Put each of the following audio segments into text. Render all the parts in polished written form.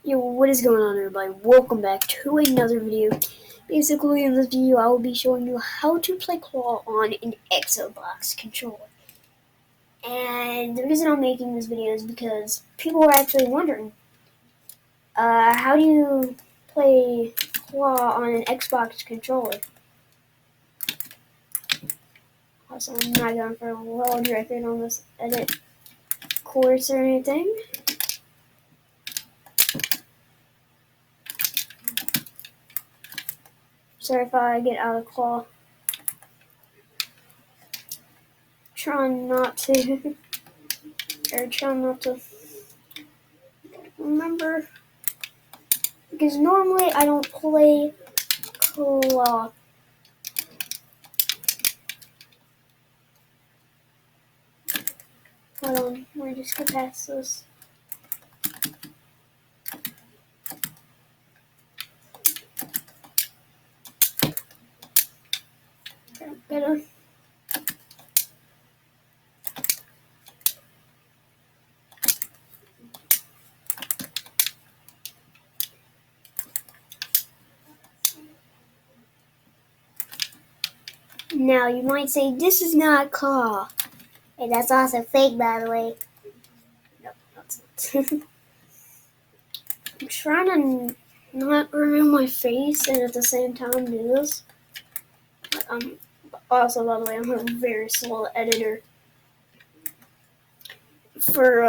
Yo, what is going on, everybody? Welcome back to another video. Basically, in this video, I will be showing you how to play Claw on an Xbox controller. And the reason I'm making this video is because people are actually wondering, how do you play Claw on an Xbox controller? Also, I'm not going for a world record on this edit course or anything. Sorry if I get out of Claw. Trying not to remember, because normally I don't play Claw. Hold on, let me just get past this. Better. Now you might say this is not Claw, and that's also fake, by the way. No, that's not. I'm trying to not reveal my face and at the same time do this. Also, by the way, I'm a very slow editor for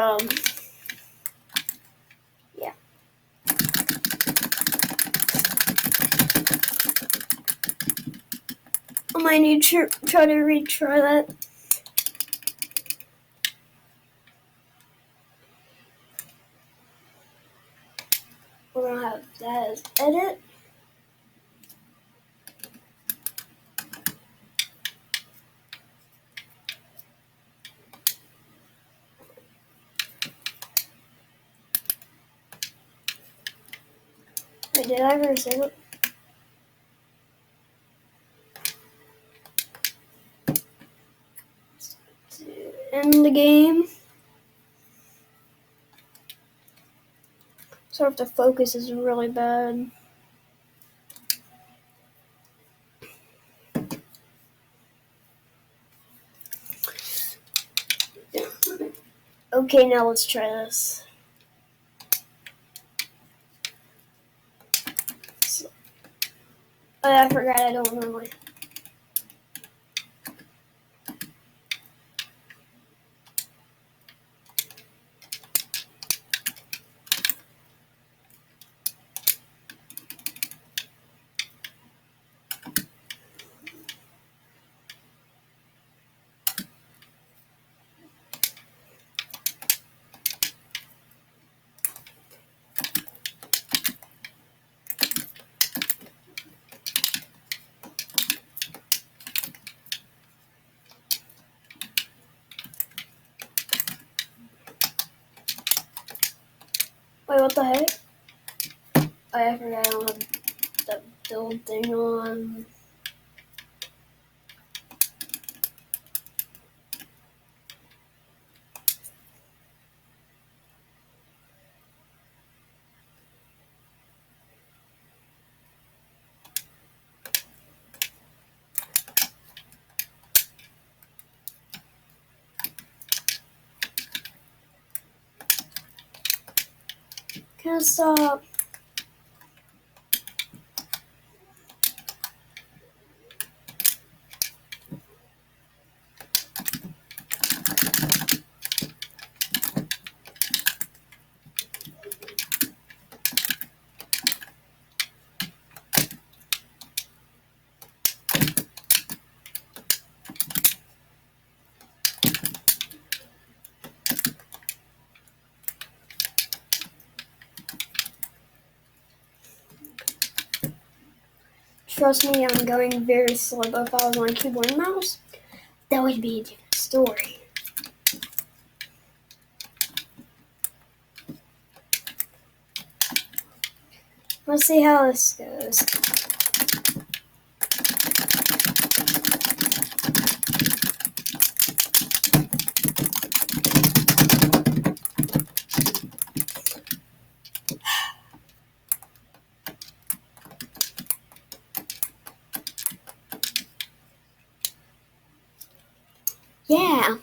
yeah. I might need to try to retry that. We're gonna have that as edit. Wait, did I ever save it? End the game. Sorry if the focus is really bad. Okay, now let's try this. I forgot I don't know my. Wait, what the heck? I forgot I don't have the build thing on. Can I stop? Trust me, I'm going very slow, but if I was on keyboard and mouse, that would be a different story. Let's see how this goes. Yeah.